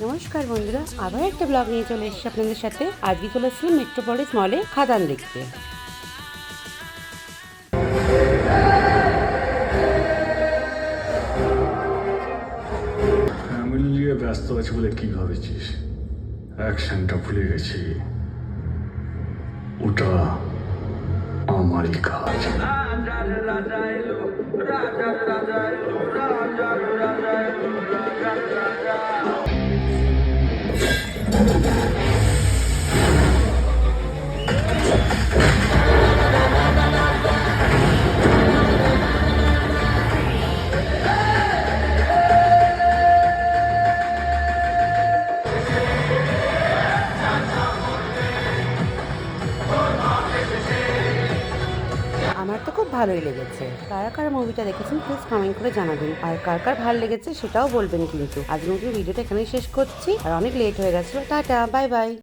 নমস্কার বন্ধুরা, আবার একটা ব্লগ নিয়ে চলে এসেছি আপনাদের সাথে। আজকে চলে এসেছিলাম মেট্রোপলিস মলে খাদান দেখতে। ফ্যামিলি নিয়ে ব্যস্ত আছে বলে কি ভাবেছিস? অ্যাকশনটা ভুলে গেছি, ওটা আমারই কাজ। আমার তো খুব ভালোই লেগেছে। কারা কারা মুভিটা দেখেছেন প্লিজ কমেন্ট করে জানাবেন, আর কার কার ভালো লেগেছে সেটাও বলবেন। কিন্তু আজকের মতো ভিডিওটা এখানেই শেষ করছি, আর অনেক লেট হয়ে গেছে। Tata, bye bye.